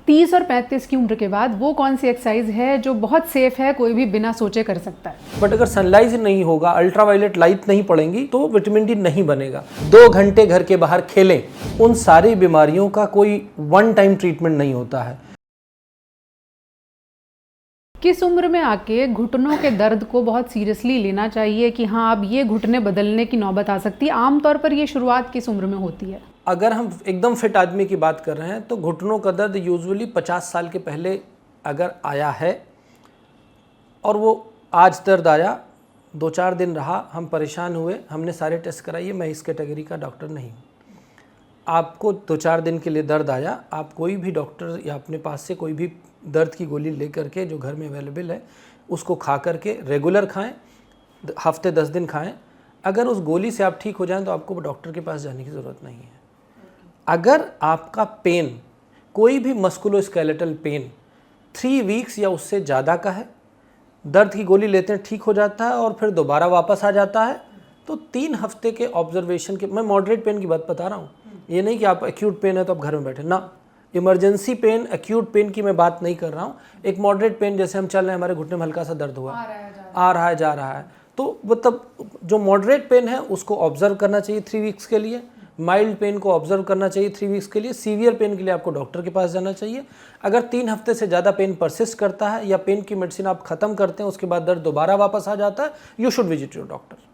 30 और 35 की उम्र के बाद वो कौन सी एक्सरसाइज है जो बहुत सेफ है, कोई भी बिना सोचे कर सकता है? बट अगर सनलाइट नहीं होगा, अल्ट्रावायलेट लाइट नहीं पड़ेंगी तो विटामिन डी नहीं बनेगा। 2 घंटे घर के बाहर खेलें, उन सारी बीमारियों का कोई वन टाइम ट्रीटमेंट नहीं होता है। किस उम्र में आके घुटनों के दर्द को बहुत सीरियसली लेना चाहिए कि हाँ अब ये घुटने बदलने की नौबत आ सकती है? आमतौर पर ये शुरुआत किस उम्र में होती है? अगर हम एकदम फिट आदमी की बात कर रहे हैं तो घुटनों का दर्द यूजुअली 50 साल के पहले अगर आया है और वो आज दर्द आया, 2-4 दिन रहा, हम परेशान हुए, हमने सारे टेस्ट कराइए, मैं इस कैटेगरी का डॉक्टर नहीं हूँ। आपको 2-4 दिन के लिए दर्द आया, आप कोई भी डॉक्टर या अपने पास से कोई भी दर्द की गोली ले करके जो घर में अवेलेबल है उसको खा करके रेगुलर खाएं, हफ्ते 10 दिन खाएं। अगर उस गोली से आप ठीक हो जाएं तो आपको डॉक्टर के पास जाने की ज़रूरत नहीं है। अगर आपका पेन, कोई भी मस्कुलोस्केलेटल पेन 3 वीक्स या उससे ज़्यादा का है, दर्द की गोली लेते हैं ठीक हो जाता है और फिर दोबारा वापस आ जाता है, तो 3 हफ्ते के ऑब्जर्वेशन के, मैं मॉडरेट पेन की बात बता रहा हूँ, ये नहीं कि आप एक्यूट पेन है तो आप घर में बैठे ना। इमरजेंसी पेन, एक्यूट पेन की मैं बात नहीं कर रहा हूँ। एक मॉडरेट पेन, जैसे हम चल रहे हैं, हमारे घुटने में हल्का सा दर्द हुआ, आ रहा है जा रहा है, तो मतलब जो मॉडरेट पेन है उसको ऑब्जर्व करना चाहिए 3 वीक्स के लिए, माइल्ड पेन को ऑब्जर्व करना चाहिए 3 वीक्स के लिए, सीवियर पेन के लिए आपको डॉक्टर के पास जाना चाहिए। अगर 3 हफ्ते से ज़्यादा पेन परसिस्ट करता है या पेन की मेडिसिन आप ख़त्म करते हैं, उसके बाद दर्द दोबारा वापस आ जाता है, you should visit your doctor.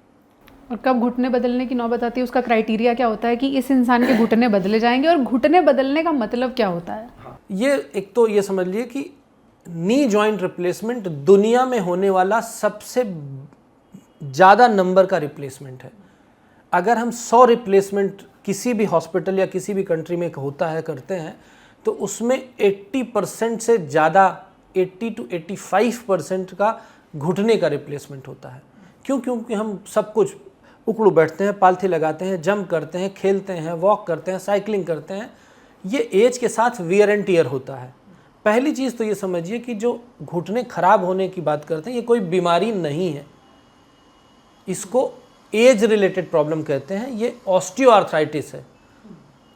और कब घुटने बदलने की नौबत आती है, उसका क्राइटेरिया क्या होता है कि इस इंसान के घुटने बदले जाएंगे, और घुटने बदलने का मतलब क्या होता है? ये एक तो ये समझ लिए कि नी जॉइंट रिप्लेसमेंट दुनिया में होने वाला सबसे ज़्यादा नंबर का रिप्लेसमेंट है। अगर हम 100 रिप्लेसमेंट किसी भी हॉस्पिटल या किसी भी कंट्री में होता है, करते हैं, तो उसमें 80% से ज़्यादा, 80 to 85% का घुटने का रिप्लेसमेंट होता है। क्यों? क्योंकि हम सब कुछ उकड़ू बैठते हैं, पालथी लगाते हैं, जंप करते हैं, खेलते हैं, वॉक करते हैं, साइकिलिंग करते हैं। ये एज के साथ वियर एंड टियर होता है। पहली चीज़ तो ये समझिए कि जो घुटने खराब होने की बात करते हैं, ये कोई बीमारी नहीं है, इसको एज रिलेटेड प्रॉब्लम कहते हैं। ये ऑस्टियोआर्थराइटिस है।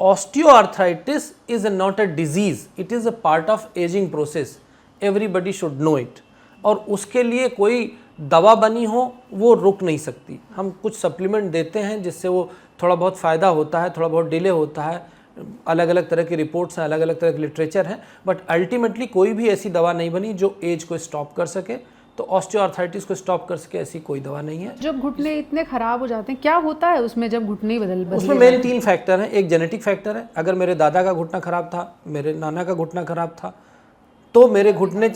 Osteoarthritis is not a disease, it is a part of ageing process, everybody should know it. और उसके लिए कोई दवा बनी हो वो रुक नहीं सकती। हम कुछ सप्लीमेंट देते हैं जिससे वो थोड़ा बहुत फ़ायदा होता है, थोड़ा बहुत डिले होता है, अलग अलग तरह की रिपोर्ट्स हैं, अलग अलग तरह के लिटरेचर हैं, बट अल्टीमेटली कोई भी ऐसी दवा नहीं बनी जो एज को स्टॉप कर सके। तो ऑस्टियोआर्थराइटिस को स्टॉप कर सके ऐसी कोई दवा नहीं है। जब घुटने इतने खराब हो जाते हैं, क्या होता है उसमें जब घुटने ही बदल उसमें मेन 3 फैक्टर हैं। एक जेनेटिक फैक्टर है, अगर मेरे दादा का घुटना खराब था, मेरे नाना का घुटना खराब था, तो मेरे घुटने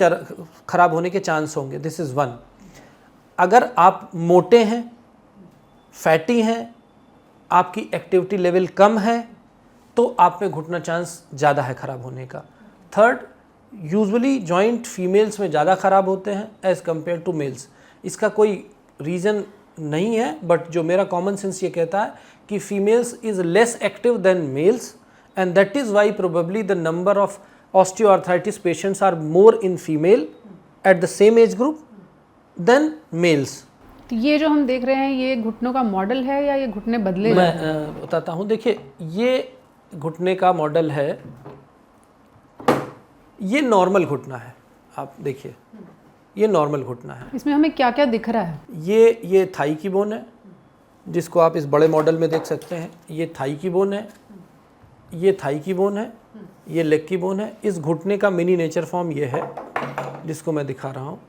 खराब होने के चांस होंगे, दिस इज़ 1। अगर आप मोटे हैं, फैटी हैं, आपकी एक्टिविटी लेवल कम है, तो आप में घुटना चांस ज़्यादा है खराब होने का। 3rd, यूजुअली जॉइंट फीमेल्स में ज़्यादा ख़राब होते हैं एज़ कम्पेयर टू मेल्स। इसका कोई रीज़न नहीं है, बट जो मेरा कॉमन सेंस ये कहता है कि females is less active than males, and that is why probably the number of osteoarthritis patients are more in female at the same age group than males. तो ये जो हम देख रहे हैं, ये घुटनों का मॉडल है या ये घुटने बदले? मैं बताता हूँ। देखिए, ये घुटने का मॉडल है, ये नॉर्मल घुटना है। आप देखिए, ये नॉर्मल घुटना है। इसमें हमें क्या क्या दिख रहा है? ये थाई की बोन है, जिसको आप इस बड़े मॉडल में देख सकते हैं। ये थाई की बोन है, ये थाई की बोन है, ये लेग की बोन है। इस घुटने का मिनी नेचर फॉर्म ये है, जिसको मैं दिखा रहा हूँ,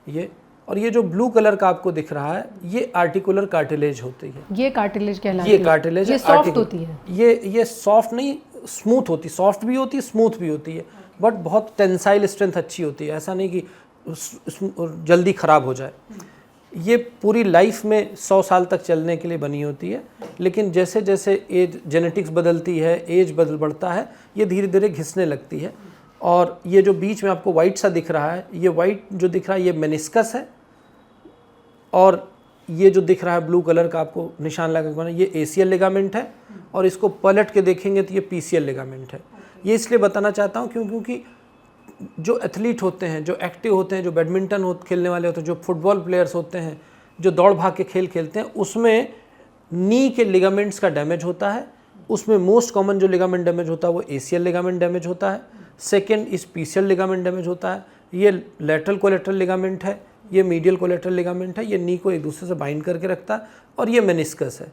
ये। और ये जो ब्लू कलर का आपको दिख रहा है, ये आर्टिकुलर कार्टिलेज होती है। ये कार्टिलेज कहलाती है? ये कार्टिलेज, ये सॉफ्ट होती है? ये सॉफ्ट नहीं, स्मूथ होती, सॉफ्ट भी होती है, स्मूथ भी होती है, बट बहुत टेंसाइल स्ट्रेंथ अच्छी होती है। ऐसा नहीं कि जल्दी ख़राब हो जाए। ये पूरी लाइफ में 100 साल तक चलने के लिए बनी होती है, लेकिन जैसे जैसे एज, जेनेटिक्स बदलती है, एज बढ़ता है, ये धीरे धीरे घिसने लगती है। और ये जो बीच में आपको वाइट सा दिख रहा है, ये वाइट जो दिख रहा है, ये मेनिस्कस है। और ये जो दिख रहा है ब्लू कलर का आपको निशान लगा के बना, ये एसीएल लिगामेंट है। और इसको पलट के देखेंगे तो ये पीसीएल लिगामेंट है। ये इसलिए बताना चाहता हूँ क्योंकि जो एथलीट होते हैं, जो एक्टिव होते हैं, जो बैडमिंटन खेलने वाले होते हैं, जो फुटबॉल प्लेयर्स होते हैं, जो दौड़ भाग के खेल खेलते हैं, उसमें नी के लिगामेंट्स का डैमेज होता है। उसमें मोस्ट कॉमन जो लिगामेंट डैमेज होता है वो एसीएल लिगामेंट डैमेज होता है। सेकेंड स्पीशियल लिगामेंट डैमेज होता है, ये लेटरल कोलेटरल लिगामेंट है, ये मीडियल कोलेटरल लिगामेंट है, ये नी को एक दूसरे से बाइंड करके रखता है, और ये मेनिस्कस है।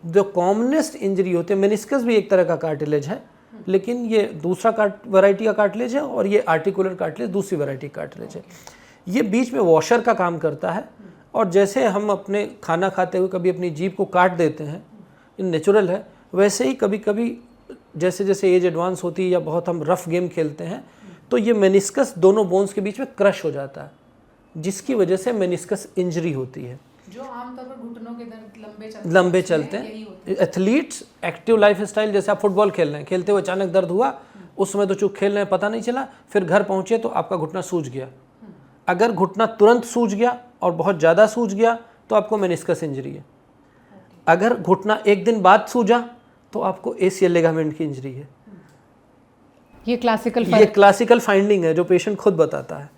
जो कॉमनेस्ट इंजरी होती है, मेनिस्कस भी एक तरह का कार्टिलेज है, लेकिन ये दूसरा वैरायटी का कार्टिलेज है, और ये आर्टिकुलर कार्टिलेज दूसरी वैरायटी कार्टिलेज है। ये बीच में वॉशर का काम करता है, और जैसे हम अपने खाना खाते हुए कभी अपनी जीभ को काट देते हैं, ये नेचुरल है, वैसे ही कभी कभी जैसे जैसे एज एडवांस होती है या बहुत हम रफ गेम खेलते हैं तो ये मेनिस्कस दोनों बोन्स के बीच में क्रश हो जाता है, जिसकी वजह से मेनिस्कस इंजरी होती है। जो आमतौर पर घुटनों के दर्द लंबे चलते हैं। एथलीट्स एक्टिव लाइफ स्टाइल, जैसे आप फुटबॉल खेल रहे हैं, खेलते हुए अचानक दर्द हुआ, उस समय तो चूक खेल रहे हैं पता नहीं चला, फिर घर पहुंचे तो आपका घुटना सूज गया। अगर घुटना तुरंत सूज गया और बहुत ज़्यादा सूज गया तो आपको मेनिस्कस इंजरी है। अगर घुटना एक दिन बाद सूजा तो आपको एसीएल लिगामेंट की इंजरी है। ये क्लासिकल फाइंडिंग है जो पेशेंट खुद बताता है,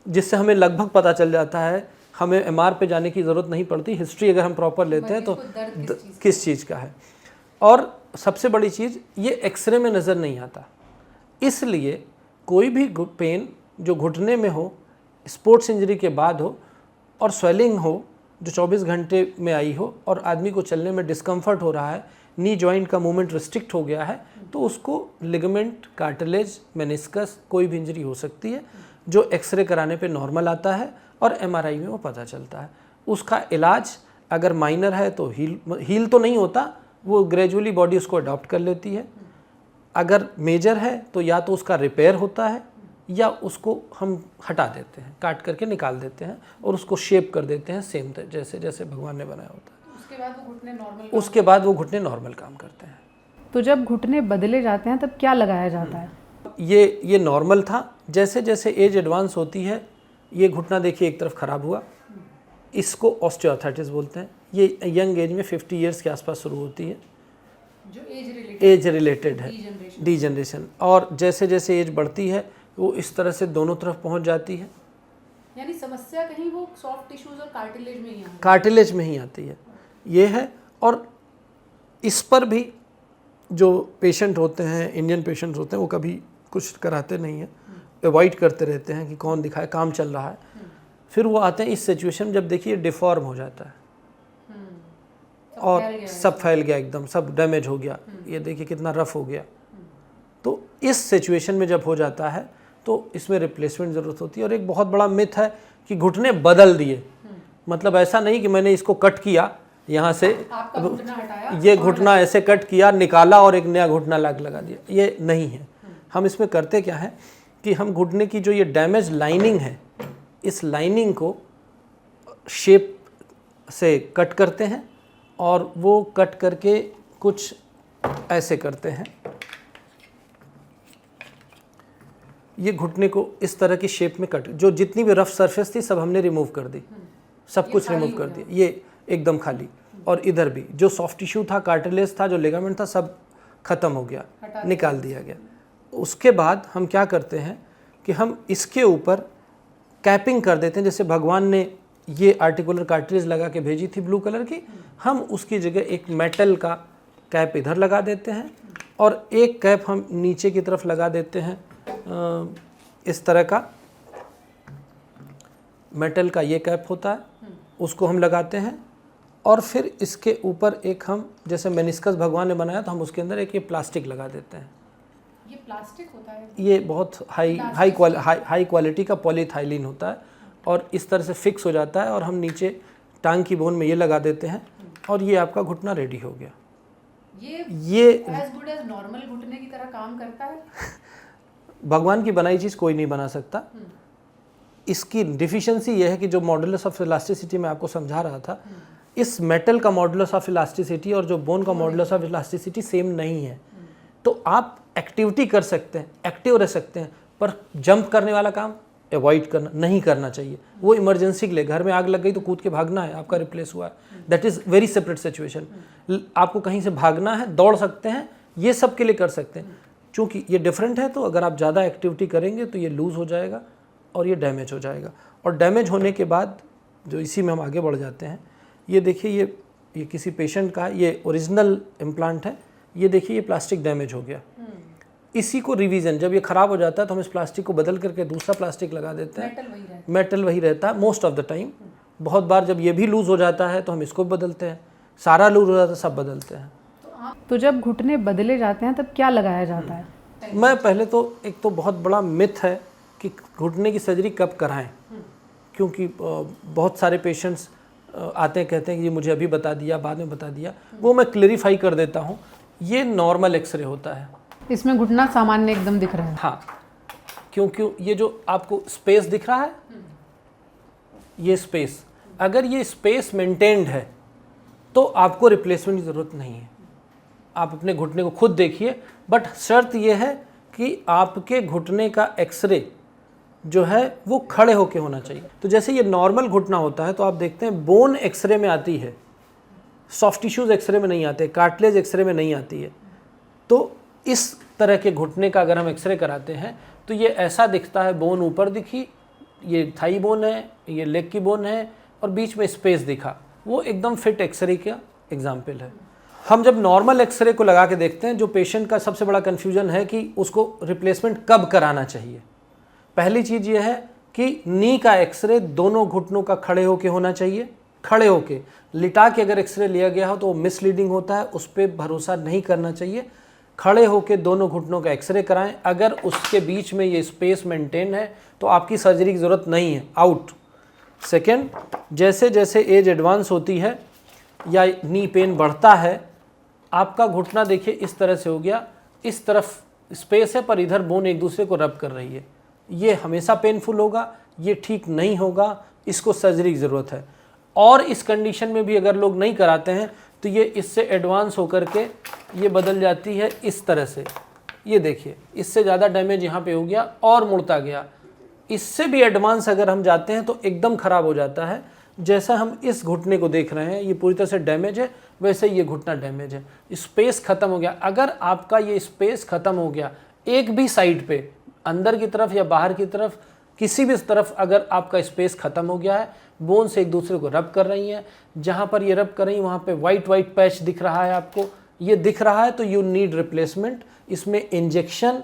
जिससे हमें लगभग पता चल जाता है, हमें एमआर पे जाने की ज़रूरत नहीं पड़ती। हिस्ट्री अगर हम प्रॉपर लेते हैं तो किस चीज़ का है। और सबसे बड़ी चीज़, ये एक्सरे में नज़र नहीं आता, इसलिए कोई भी पेन जो घुटने में हो, स्पोर्ट्स इंजरी के बाद हो, और स्वेलिंग हो जो 24 घंटे में आई हो, और आदमी को चलने में डिस्कम्फर्ट हो रहा है, नी जॉइंट का मूवमेंट रिस्ट्रिक्ट हो गया है, तो उसको लिगामेंट, कार्टिलेज, मेनिस्कस कोई भी इंजरी हो सकती है, जो एक्सरे कराने पे नॉर्मल आता है और एमआरआई में वो पता चलता है। उसका इलाज अगर माइनर है तो हील तो नहीं होता, वो ग्रेजुअली बॉडी उसको अडॉप्ट कर लेती है। अगर मेजर है तो या तो उसका रिपेयर होता है या उसको हम हटा देते हैं, काट करके निकाल देते हैं और उसको शेप कर देते हैं सेम जैसे जैसे भगवान ने बनाया होता है। उसके बाद वो घुटने नॉर्मल काम करते हैं। तो जब घुटने बदले जाते हैं तब क्या लगाया जाता है? ये नॉर्मल था, जैसे जैसे एज एडवांस होती है, ये घुटना देखिए एक तरफ ख़राब हुआ, इसको ऑस्टियोआर्थराइटिस बोलते हैं। ये यंग एज में 50 ईयर्स के आसपास शुरू होती है, जो एज रिलेटेड है, डीजनरेशन। और जैसे जैसे एज बढ़ती है वो इस तरह से दोनों तरफ पहुंच जाती है। यानी समस्या कहीं वो सॉफ्ट टिश्यूज और कार्टिलेज में ही आती है। कार्टिलेज में ही आती है, ये है। और इस पर भी जो पेशेंट होते हैं, इंडियन पेशेंट्स होते हैं, वो कभी कुछ कराते नहीं हैं, अवॉइड करते रहते हैं कि कौन दिखाए, काम चल रहा है। फिर वो आते हैं इस सिचुएशन जब देखिए डिफॉर्म हो जाता है और सब फैल गया, एकदम सब डैमेज हो गया, ये देखिए कितना रफ हो गया। तो इस सिचुएशन में जब हो जाता है तो इसमें रिप्लेसमेंट ज़रूरत होती है। और एक बहुत बड़ा मिथ है कि घुटने बदल दिए, मतलब ऐसा नहीं कि मैंने इसको कट किया, यहाँ से ये घुटना ऐसे कट किया, निकाला और एक नया घुटना लगा दिया, ये नहीं है। हम इसमें करते क्या है कि हम घुटने की जो ये डैमेज लाइनिंग है, इस लाइनिंग को शेप से कट करते हैं और वो कट करके कुछ ऐसे करते हैं, ये घुटने को इस तरह की शेप में कट, जो जितनी भी रफ सरफेस थी सब हमने रिमूव कर दी, सब कुछ रिमूव कर दिया, ये एकदम खाली। और इधर भी जो सॉफ्ट टिश्यू था, कार्टिलेज था, जो लिगामेंट था, सब खत्म हो गया, निकाल दिया गया। उसके बाद हम क्या करते हैं कि हम इसके ऊपर कैपिंग कर देते हैं। जैसे भगवान ने ये आर्टिकुलर कार्टिलेज लगा के भेजी थी ब्लू कलर की, हम उसकी जगह एक मेटल का कैप इधर लगा देते हैं और एक कैप हम नीचे की तरफ लगा देते हैं, इस तरह का मेटल का ये कैप होता है, उसको हम लगाते हैं। और फिर इसके ऊपर एक हम, जैसे मेनिस्कस भगवान ने बनाया तो हम उसके अंदर एक ये प्लास्टिक लगा देते हैं। ये प्लास्टिक होता है? ये बहुत हाई क्वालिटी का पॉलीथाइलिन होता है और इस तरह से फिक्स हो जाता है। और हम नीचे टांग की बोन में ये लगा देते हैं और ये आपका घुटना रेडी हो गया। ये एज गुड एज नॉर्मल घुटने की तरह काम करता है। भगवान की बनाई चीज़ कोई नहीं बना सकता। इसकी डिफिशियंसी ये है कि जो मॉडुलस ऑफ इलास्टिसिटी मैं आपको समझा रहा था, इस मेटल का मॉडुलस ऑफ इलास्टिसिटी और जो बोन का मॉडुलस ऑफ इलास्टिसिटी सेम नहीं है। तो आप एक्टिविटी कर सकते हैं, एक्टिव रह सकते हैं, पर जंप करने वाला काम अवॉइड करना नहीं करना चाहिए। वो इमरजेंसी के लिए, घर में आग लग गई तो कूद के भागना है, आपका रिप्लेस हुआ है, that is very separate situation. आपको कहीं से भागना है, दौड़ सकते हैं, ये सब के लिए कर सकते हैं। चूँकि ये डिफरेंट है तो अगर आप ज़्यादा एक्टिविटी करेंगे तो ये लूज़ हो जाएगा और ये डैमेज हो जाएगा। और डैमेज होने के बाद जो इसी में हम आगे बढ़ जाते हैं, ये देखिए ये किसी पेशेंट का, ये ओरिजिनल इम्प्लांट है, ये देखिए ये प्लास्टिक डैमेज हो गया। इसी को रिवीजन, जब ये ख़राब हो जाता है तो हम इस प्लास्टिक को बदल करके दूसरा प्लास्टिक लगा देते हैं। मेटल वही रहता है मोस्ट ऑफ द टाइम। बहुत बार जब ये भी लूज़ हो जाता है तो हम इसको बदलते हैं, सारा लूज़ हो जाता है सब बदलते हैं। तो जब घुटने बदले जाते हैं तब क्या लगाया जाता है? मैं पहले तो एक तो बहुत बड़ा मिथ है कि घुटने की सर्जरी कब कराएं, क्योंकि बहुत सारे पेशेंट्स आते हैं कहते हैं कि ये मुझे अभी बता दिया, बाद में बता दिया। वो मैं क्लेरिफाई कर देता हूँ, ये नॉर्मल एक्सरे होता है। इसमें घुटना सामान्य एकदम दिख रहा है। हाँ, क्योंकि ये जो आपको स्पेस दिख रहा है, ये स्पेस, अगर ये स्पेस मेंटेन्ड है तो आपको रिप्लेसमेंट की ज़रूरत नहीं है। आप अपने घुटने को खुद देखिए, बट शर्त ये है कि आपके घुटने का एक्सरे जो है वो खड़े होके होना चाहिए। तो जैसे ये नॉर्मल घुटना होता है तो आप देखते हैं बोन एक्सरे में आती है, सॉफ्ट टिश्यूज़ एक्सरे में नहीं आते, कार्टिलेज एक्सरे में नहीं आती है। तो इस तरह के घुटने का अगर हम एक्सरे कराते हैं तो ये ऐसा दिखता है, बोन ऊपर दिखी, ये थाई बोन है, ये लेग की बोन है और बीच में स्पेस दिखा, वो एकदम फिट एक्सरे का एग्जाम्पल है। हम जब नॉर्मल एक्सरे को लगा के देखते हैं, जो पेशेंट का सबसे बड़ा कन्फ्यूजन है कि उसको रिप्लेसमेंट कब कराना चाहिए। पहली चीज़ ये है कि नी का एक्सरे दोनों घुटनों का खड़े होके होना चाहिए। खड़े होके, लिटा के अगर एक्सरे लिया गया हो तो वो मिसलीडिंग होता है, उस पर भरोसा नहीं करना चाहिए। खड़े होके दोनों घुटनों का एक्सरे कराएं। अगर उसके बीच में ये स्पेस मेंटेन है तो आपकी सर्जरी की ज़रूरत नहीं है, आउट। सेकेंड, जैसे जैसे एज एडवांस होती है या नी पेन बढ़ता है, आपका घुटना देखिए इस तरह से हो गया, इस तरफ स्पेस है पर इधर बोन एक दूसरे को रब कर रही है। ये हमेशा पेनफुल होगा, ये ठीक नहीं होगा, इसको सर्जरी की ज़रूरत है। और इस कंडीशन में भी अगर लोग नहीं कराते हैं तो ये इससे एडवांस होकर के ये बदल जाती है इस तरह से। ये देखिए, इससे ज़्यादा डैमेज यहाँ पे हो गया और मुड़ता गया। इससे भी एडवांस अगर हम जाते हैं तो एकदम ख़राब हो जाता है। जैसा हम इस घुटने को देख रहे हैं, ये पूरी तरह से डैमेज है, वैसे ये घुटना डैमेज है, स्पेस ख़त्म हो गया। अगर आपका ये स्पेस ख़त्म हो गया एक भी साइड पे, अंदर की तरफ या बाहर की तरफ, किसी भी तरफ अगर आपका स्पेस ख़त्म हो गया है, बोन से एक दूसरे को रब कर रही हैं, जहाँ पर ये रब कर रही हैं वहाँ पे वाइट वाइट पैच दिख रहा है आपको, ये दिख रहा है तो यू नीड रिप्लेसमेंट। इसमें injection,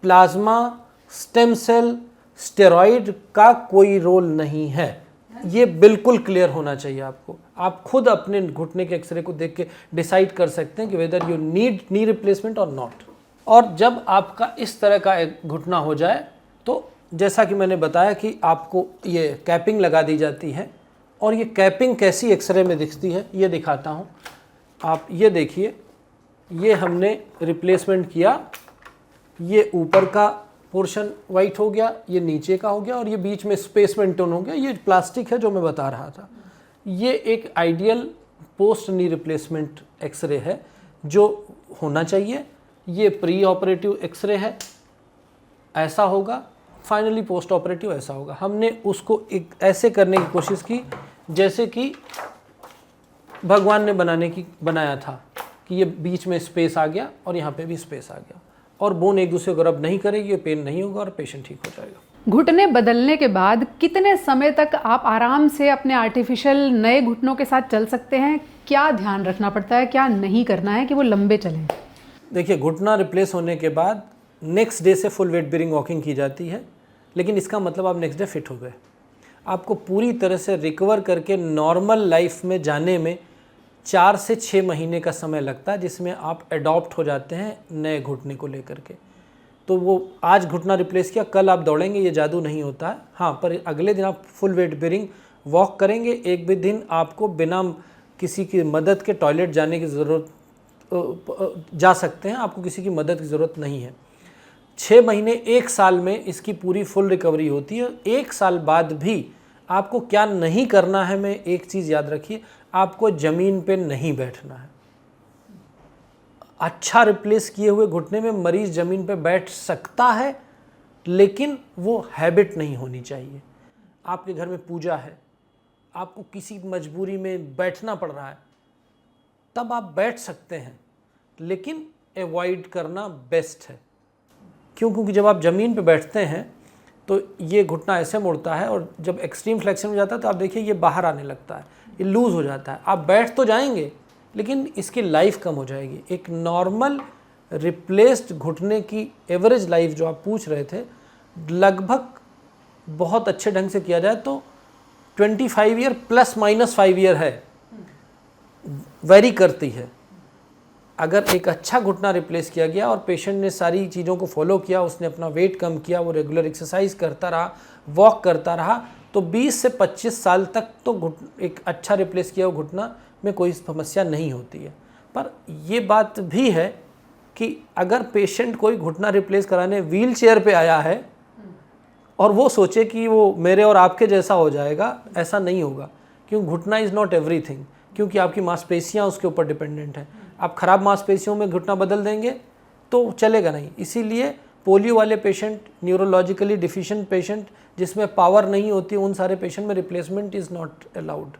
plasma, stem cell, steroid का कोई रोल नहीं है। ये बिल्कुल क्लियर होना चाहिए आपको। आप खुद अपने घुटने के एक्सरे को देख के डिसाइड कर सकते हैं कि whether you need knee replacement और नॉट। और जब आपका इस तरह का एक घुटना हो जाए तो जैसा कि मैंने बताया कि आपको ये कैपिंग लगा दी जाती है। और ये कैपिंग कैसी एक्सरे में दिखती है ये दिखाता हूँ। आप ये देखिए, ये हमने रिप्लेसमेंट किया, ये ऊपर का पोर्शन वाइट हो गया, ये नीचे का हो गया और ये बीच में स्पेस मेंटेन हो गया। ये प्लास्टिक है जो मैं बता रहा था। ये एक ideal post knee replacement X-ray है जो होना चाहिए। ये प्री ऑपरेटिव एक्सरे है, ऐसा होगा। फाइनली पोस्ट ऑपरेटिव ऐसा होगा। हमने उसको एक ऐसे करने की कोशिश की जैसे कि भगवान ने बनाया था कि ये बीच में स्पेस आ गया और यहाँ पे भी स्पेस आ गया और बोन एक दूसरे को रब नहीं करेगी, ये पेन नहीं होगा और पेशेंट ठीक हो जाएगा। घुटने बदलने के बाद कितने समय तक आप आराम से अपने आर्टिफिशियल नए घुटनों के साथ चल सकते हैं? क्या ध्यान रखना पड़ता है, क्या नहीं करना है कि वो लंबे चलें? देखिए, घुटना रिप्लेस होने के बाद नेक्स्ट डे से फुल वेट बेयरिंग वॉकिंग की जाती है, लेकिन इसका मतलब आप नेक्स्ट डे फिट हो गए। आपको पूरी तरह से रिकवर करके नॉर्मल लाइफ में जाने में 4 से 6 महीने का समय लगता है, जिसमें आप एडॉप्ट हो जाते हैं नए घुटने को लेकर के। तो वो आज घुटना रिप्लेस किया, कल आप दौड़ेंगे, ये जादू नहीं होता है। हाँ, पर अगले दिन आप फुल वेट बेयरिंग वॉक करेंगे। एक भी दिन आपको बिना किसी की मदद के टॉयलेट जाने की ज़रूरत जा सकते हैं, आपको किसी की मदद की ज़रूरत नहीं है। 6 महीने 1 साल में इसकी पूरी फुल रिकवरी होती है। 1 साल बाद भी आपको क्या नहीं करना है, मैं एक चीज़ याद रखिए, आपको ज़मीन पे नहीं बैठना है। अच्छा रिप्लेस किए हुए घुटने में मरीज़ ज़मीन पे बैठ सकता है, लेकिन वो हैबिट नहीं होनी चाहिए। आपके घर में पूजा है, आपको किसी मजबूरी में बैठना पड़ रहा है, तब आप बैठ सकते हैं, लेकिन अवॉइड करना बेस्ट है। क्योंकि जब आप ज़मीन पे बैठते हैं तो ये घुटना ऐसे मुड़ता है और जब एक्सट्रीम फ्लेक्शन हो जाता है तो आप देखिए ये बाहर आने लगता है, ये लूज़ हो जाता है। आप बैठ तो जाएंगे लेकिन इसकी लाइफ कम हो जाएगी। एक नॉर्मल रिप्लेस्ड घुटने की एवरेज लाइफ जो आप पूछ रहे थे, लगभग बहुत अच्छे ढंग से किया जाए तो 25 ईयर ±5 ईयर है, वेरी करती है। अगर एक अच्छा घुटना रिप्लेस किया गया और पेशेंट ने सारी चीज़ों को फॉलो किया, उसने अपना वेट कम किया, वो रेगुलर एक्सरसाइज करता रहा, वॉक करता रहा, तो 20 से 25 साल तक तो एक अच्छा रिप्लेस किया हुआ घुटना में कोई समस्या नहीं होती है। पर ये बात भी है कि अगर पेशेंट कोई घुटना रिप्लेस कराने व्हील चेयर पर आया है और वो सोचे कि वो मेरे और आपके जैसा हो जाएगा, ऐसा नहीं होगा, क्योंकि घुटना इज़ नॉट एवरीथिंग, क्योंकि आपकी मांसपेशियाँ उसके ऊपर डिपेंडेंट हैं। आप ख़राब मांसपेशियों में घुटना बदल देंगे तो चलेगा नहीं। इसीलिए पोलियो वाले पेशेंट, न्यूरोलॉजिकली डिफिशिएंट पेशेंट जिसमें पावर नहीं होती, उन सारे पेशेंट में रिप्लेसमेंट इज़ नॉट अलाउड,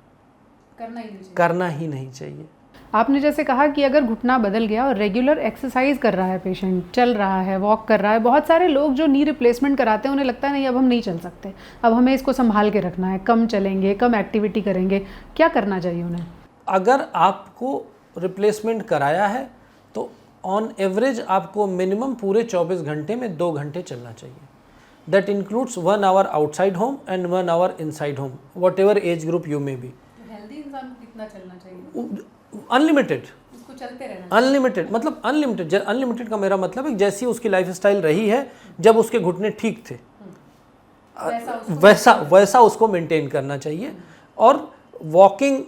करना ही नहीं चाहिए। आपने जैसे कहा कि अगर घुटना बदल गया और रेगुलर एक्सरसाइज कर रहा है पेशेंट, चल रहा है, वॉक कर रहा है, बहुत सारे लोग जो नी रिप्लेसमेंट कराते हैं उन्हें लगता है नहीं अब हम नहीं चल सकते, अब हमें इसको संभाल के रखना है, कम चलेंगे, कम एक्टिविटी करेंगे, क्या करना चाहिए उन्हें? अगर आपको रिप्लेसमेंट कराया है तो ऑन एवरेज आपको मिनिमम पूरे 24 घंटे में 2 घंटे चलना चाहिए। That includes 1 hour outside home and 1 hour inside home, whatever age group you may be. Healthy इंसान को कितना चलना चाहिए? अनलिमिटेड, उसको चलते रहना। अनलिमिटेड मतलब अनलिमिटेड का मेरा मतलब है जैसी उसकी लाइफस्टाइल रही है, जब उसके घुटने ठीक थे वैसा उसको मेंटेन करना चाहिए। और वॉकिंग,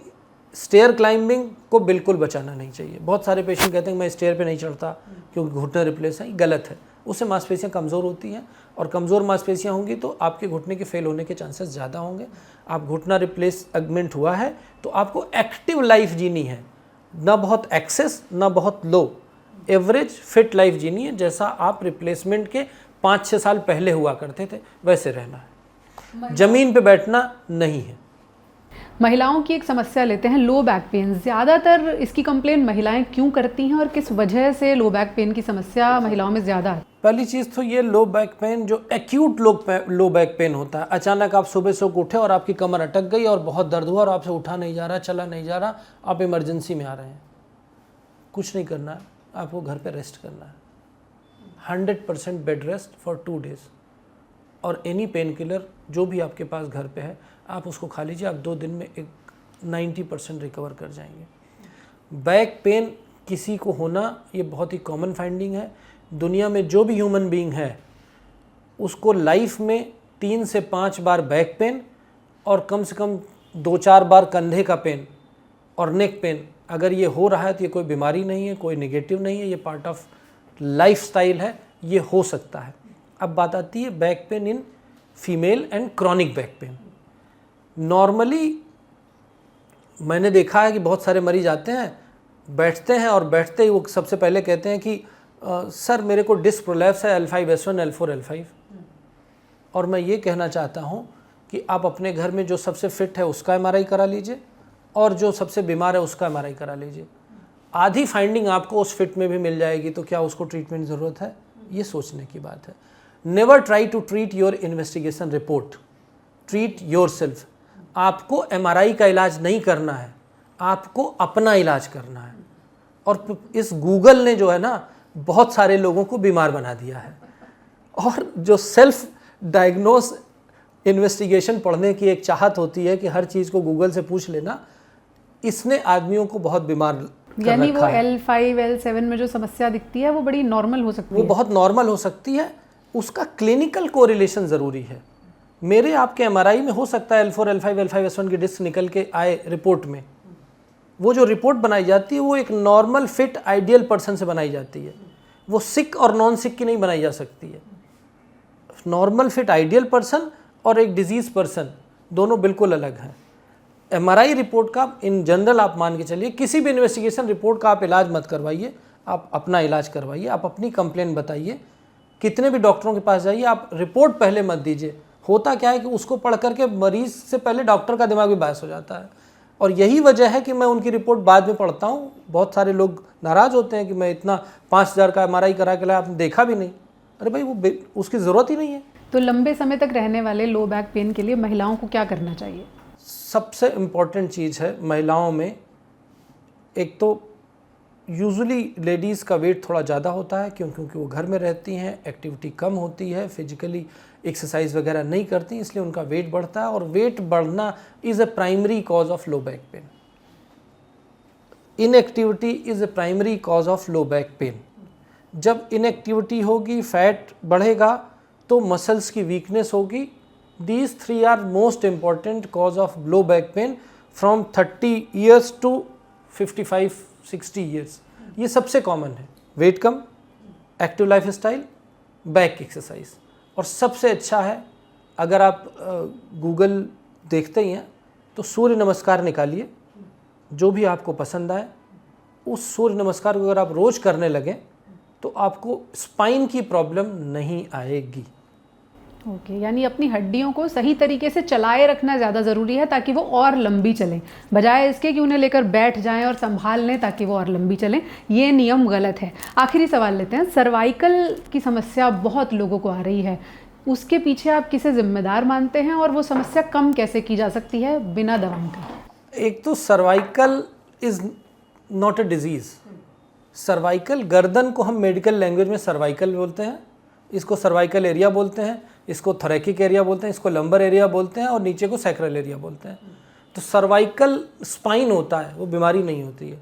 स्टेयर क्लाइंबिंग को बिल्कुल बचाना नहीं चाहिए। बहुत सारे पेशेंट कहते हैं मैं स्टेयर पे नहीं चढ़ता क्योंकि घुटना रिप्लेस है, गलत है। उससे मांसपेशियाँ कमज़ोर होती हैं और कमज़ोर मांसपेशियाँ होंगी तो आपके घुटने के फेल होने के चांसेस ज़्यादा होंगे। आप घुटना रिप्लेसमेंट हुआ है तो आपको एक्टिव लाइफ जीनी है, ना बहुत एक्सेस ना बहुत लो, एवरेज फिट लाइफ जीनी है, जैसा आप रिप्लेसमेंट के 5-6 साल पहले हुआ करते थे वैसे रहना है, ज़मीन पे बैठना नहीं है। महिलाओं की एक समस्या लेते हैं, लो बैक पेन। ज़्यादातर इसकी कंप्लेन महिलाएं क्यों करती हैं और किस वजह से लो बैक पेन की समस्या महिलाओं में ज़्यादा है? पहली चीज़ तो ये लो बैक पेन, जो एक्यूट लो बैक पेन होता है, अचानक आप सुबह से उठे और आपकी कमर अटक गई और बहुत दर्द हुआ और आपसे उठा नहीं जा रहा, चला नहीं जा रहा, आप इमरजेंसी में आ रहे हैं। कुछ नहीं करना है, आपको घर पे रेस्ट करना है, 100% बेड रेस्ट फॉर 2 डेज़, और एनी पेन किलर जो भी आपके पास घर पे है आप उसको खा लीजिए। आप 2 दिन में 90% रिकवर कर जाएंगे। बैक पेन किसी को होना ये बहुत ही कॉमन फाइंडिंग है। दुनिया में जो भी ह्यूमन बीइंग है उसको लाइफ में 3 से 5 बार बैक पेन और कम से कम 2-4 बार कंधे का पेन और नेक पेन, अगर ये हो रहा है तो ये कोई बीमारी नहीं है, कोई नेगेटिव नहीं है, ये पार्ट ऑफ लाइफस्टाइल है, ये हो सकता है। अब बात आती है back pain in female and chronic back pain. Normally मैंने देखा है कि बहुत सारे मरीज आते हैं, बैठते हैं और बैठते ही वो सबसे पहले कहते हैं कि सर मेरे को डिस्क प्रोलैप्स है L5-S1 L4 L5। और मैं ये कहना चाहता हूँ कि आप अपने घर में जो सबसे फिट है उसका MRI करा लीजिए और जो सबसे बीमार है उसका MRI करा लीजिए। आधी फाइंडिंग आपको उस फिट में भी मिल जाएगी, तो क्या उसको ट्रीटमेंट की ज़रूरत है, ये सोचने की बात है। Never try to treat your investigation report, treat yourself. आपको MRI का इलाज नहीं करना है, आपको अपना इलाज करना है। और इस गूगल ने जो है ना बहुत सारे लोगों को बीमार बना दिया है। और जो सेल्फ डायग्नोस इन्वेस्टिगेशन पढ़ने की एक चाहत होती है कि हर चीज़ को गूगल से पूछ लेना, इसने आदमियों को बहुत बीमार कर यानी वो रखा है। L5 L7 में जो समस्या दिखती है वो बड़ी नॉर्मल हो सकती है, वो बहुत नॉर्मल हो सकती है, उसका क्लिनिकल कोरिलेशन ज़रूरी है। मेरे आपके MRI में हो सकता है L4 L5 L5-S1 की डिस्क निकल के आए रिपोर्ट में, वो जो रिपोर्ट बनाई जाती है वो एक नॉर्मल फिट आइडियल पर्सन से बनाई जाती है, वो सिक और नॉन सिक की नहीं बनाई जा सकती है। नॉर्मल फिट आइडियल पर्सन और एक डिजीज पर्सन दोनों बिल्कुल अलग हैं। MRI रिपोर्ट का इन जनरल आप मान के चलिए, किसी भी इन्वेस्टिगेशन रिपोर्ट का आप इलाज मत करवाइए, आप अपना इलाज करवाइए, आप अपनी कंप्लेन बताइए, कितने भी डॉक्टरों के पास जाइए, आप रिपोर्ट पहले मत दीजिए। होता क्या है कि उसको पढ़ करके मरीज से पहले डॉक्टर का दिमाग भी बायस हो जाता है, और यही वजह है कि मैं उनकी रिपोर्ट बाद में पढ़ता हूँ। बहुत सारे लोग नाराज़ होते हैं कि मैं इतना 5,000 का MRI करा के लाया, आपने देखा भी नहीं। अरे भाई वो उसकी ज़रूरत ही नहीं है। तो लंबे समय तक रहने वाले लो बैक पेन के लिए महिलाओं को क्या करना चाहिए? सबसे इम्पॉर्टेंट चीज़ है महिलाओं में, एक तो यूजुअली लेडीज़ का वेट थोड़ा ज़्यादा होता है क्योंकि वो घर में रहती हैं, एक्टिविटी कम होती है, फिजिकली एक्सरसाइज वगैरह नहीं करती, इसलिए उनका वेट बढ़ता है। और वेट बढ़ना is a primary cause of low back pain. Inactivity is a primary cause of low back pain. जब इनएक्टिविटी होगी, फैट बढ़ेगा, तो मसल्स की वीकनेस होगी। These 3 are most important cause of low back pain from 30 years to 55-60 years. ये सबसे common है। Weight कम, active life style, back exercise. और सबसे अच्छा है, अगर आप गूगल देखते ही हैं तो सूर्य नमस्कार निकालिए, जो भी आपको पसंद आए उस सूर्य नमस्कार को अगर आप रोज़ करने लगें तो आपको स्पाइन की प्रॉब्लम नहीं आएगी। ओके, यानी अपनी हड्डियों को सही तरीके से चलाए रखना ज़्यादा ज़रूरी है ताकि वो और लंबी चलें, बजाय इसके कि उन्हें लेकर बैठ जाएं और संभाल लें ताकि वो और लंबी चलें। ये नियम गलत है। आखिरी सवाल लेते हैं। सर्वाइकल की समस्या बहुत लोगों को आ रही है, उसके पीछे आप किसे जिम्मेदार मानते हैं और वो समस्या कम कैसे की जा सकती है बिना दवाओं के? एक तो cervical is not a disease. Cervical, गर्दन को हम मेडिकल लैंग्वेज में सर्वाइकल बोलते हैं, इसको सर्वाइकल एरिया बोलते हैं, इसको थोरैकिक एरिया बोलते हैं, इसको लंबर एरिया बोलते हैं और नीचे को सैक्रल एरिया बोलते हैं। तो सर्वाइकल स्पाइन होता है, वो बीमारी नहीं होती है।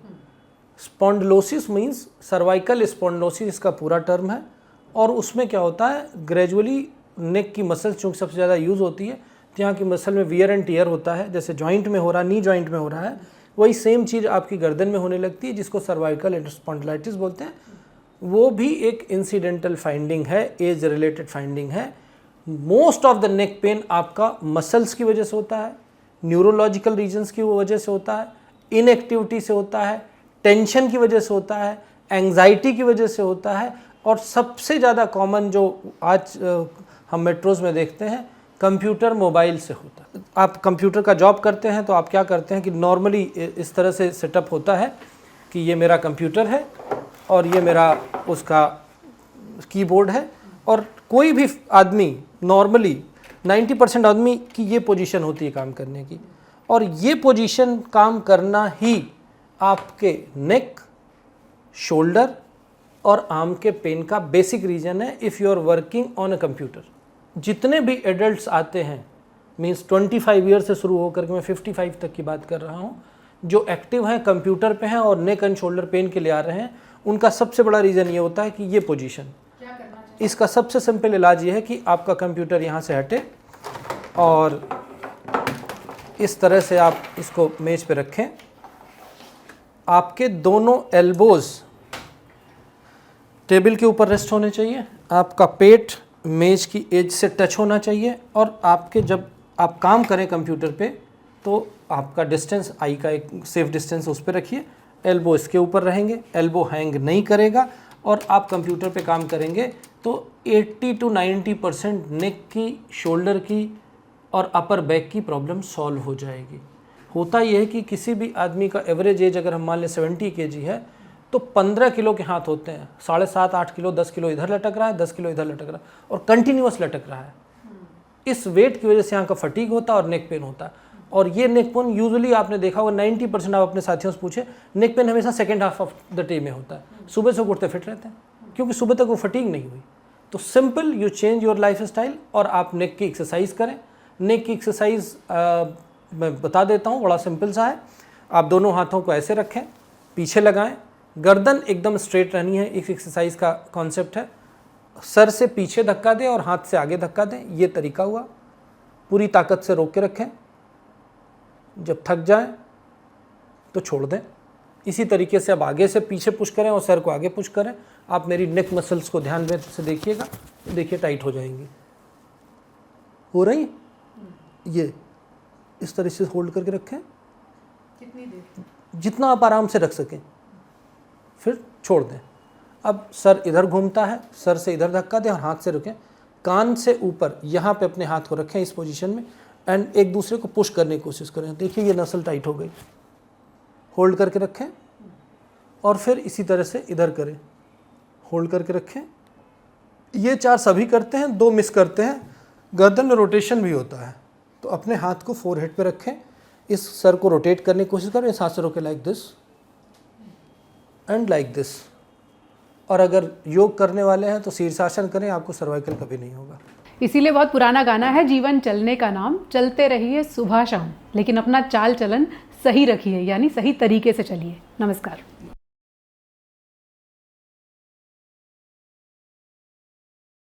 स्पॉन्डिलोसिस मीन्स सर्वाइकल स्पॉन्डिलोसिस इसका पूरा टर्म है। और उसमें क्या होता है, ग्रेजुअली नेक की मसल चूँकि सबसे ज़्यादा यूज़ होती है, तो यहाँ की मसल में वियर एंड टियर होता है। जैसे जॉइंट में हो रहा है, नी जॉइंट में हो रहा है, वही सेम चीज़ आपकी गर्दन में होने लगती है, जिसको सर्वाइकल स्पॉन्डिलाइटिस बोलते हैं। वो भी एक इंसिडेंटल फाइंडिंग है, एज रिलेटेड फाइंडिंग है। Most of the neck pain आपका मसल्स की वजह से होता है, न्यूरोलॉजिकल रीजन्स की वजह से होता है, इनएक्टिविटी से होता है, टेंशन की वजह से होता है, एंग्जाइटी की वजह से होता है, और सबसे ज़्यादा कॉमन जो आज हम मेट्रोज़ में देखते हैं, कंप्यूटर मोबाइल से होता है। आप कंप्यूटर का जॉब करते हैं तो आप क्या करते हैं कि नॉर्मली इस तरह से सेटअप होता है कि ये मेरा कंप्यूटर है और ये मेरा उसका कीबोर्ड है, और कोई भी आदमी नॉर्मली 90% आदमी की ये पोजीशन होती है काम करने की, और ये पोजीशन काम करना ही आपके नेक, शोल्डर और आर्म के पेन का बेसिक रीज़न है if you are working on a computer. जितने भी एडल्ट्स आते हैं, मीन्स 25 ईयर से शुरू होकर के मैं 55 तक की बात कर रहा हूँ, जो एक्टिव हैं, कंप्यूटर पे हैं और नेक एंड शोल्डर पेन के लिए आ रहे हैं, उनका सबसे बड़ा रीज़न ये होता है कि ये पोजीशन। इसका सबसे सिंपल इलाज ये है कि आपका कंप्यूटर यहाँ से हटे और इस तरह से आप इसको मेज पे रखें। आपके दोनों एल्बोज़ टेबल के ऊपर रेस्ट होने चाहिए, आपका पेट मेज की एज से टच होना चाहिए, और आपके जब आप काम करें कंप्यूटर पे तो आपका डिस्टेंस, आई का एक सेफ डिस्टेंस उस पर रखिए। एल्बो इसके ऊपर रहेंगे, एल्बो हैंग नहीं करेगा, और आप कंप्यूटर पे काम करेंगे तो 80 to 90% नेक की, शोल्डर की और अपर बैक की प्रॉब्लम सॉल्व हो जाएगी। होता यह है कि किसी भी आदमी का एवरेज एज अगर हम मान लें 70 kg है तो 15 किलो के हाथ होते हैं, 7.5-8 किलो, 10 किलो इधर लटक रहा है, 10 किलो इधर लटक रहा है, और कंटिन्यूस लटक रहा है। इस वेट की वजह से यहाँ का फटीग होता है और नेक पेन होता है। और ये नेक पेन यूजुअली आपने देखा होगा 90% आप अपने साथियों से पूछे, नेक पेन हमेशा second half of the day में होता है। सुबह से उठते फिट रहते हैं क्योंकि सुबह तक वो फटीग नहीं हुई। तो simple, you change your life style और आप नेक की एक्सरसाइज करें। नेक की एक्सरसाइज मैं बता देता हूँ, बड़ा सिंपल सा है। आप दोनों हाथों को ऐसे रखें, पीछे लगाएं, गर्दन एकदम स्ट्रेट रहनी है, इस एक्सरसाइज का कॉन्सेप्ट है। सर से पीछे धक्का दें और हाथ से आगे धक्का दें, ये तरीका हुआ। पूरी ताकत से रोक के रखें, जब थक जाएं तो छोड़ दें। इसी तरीके से अब आगे से पीछे पुश करें और सर को आगे पुश करें। आप मेरी नेक मसल्स को ध्यान से देखिएगा, देखिए टाइट हो जाएंगी। हो रही, ये इस तरह से होल्ड करके रखें, कितनी देर? जितना आप आराम से रख सकें, फिर छोड़ दें। अब सर इधर घूमता है, सर से इधर धक्का दें और हाथ से रुकें। कान से ऊपर यहाँ पे अपने हाथ को रखें इस पोजीशन में, एंड एक दूसरे को पुश करने की कोशिश करें। देखिए ये नसल टाइट हो गई। होल्ड करके रखें और फिर इसी तरह से इधर करें, होल्ड करके रखें। ये 4 सभी करते हैं, 2 मिस करते हैं। गर्दन में रोटेशन भी होता है, तो अपने हाथ को फोरहेड पे रखें, इस सर को रोटेट करने की कोशिश करें, इस हाथ से रोके like this, and like this. और अगर योग करने वाले हैं तो शीर्षासन करें, आपको सर्वाइकल कभी नहीं होगा। इसीलिए बहुत पुराना गाना है, जीवन चलने का नाम, चलते रहिए सुबह शाम, लेकिन अपना चाल चलन सही रखिए, यानी सही तरीके से चलिए। नमस्कार।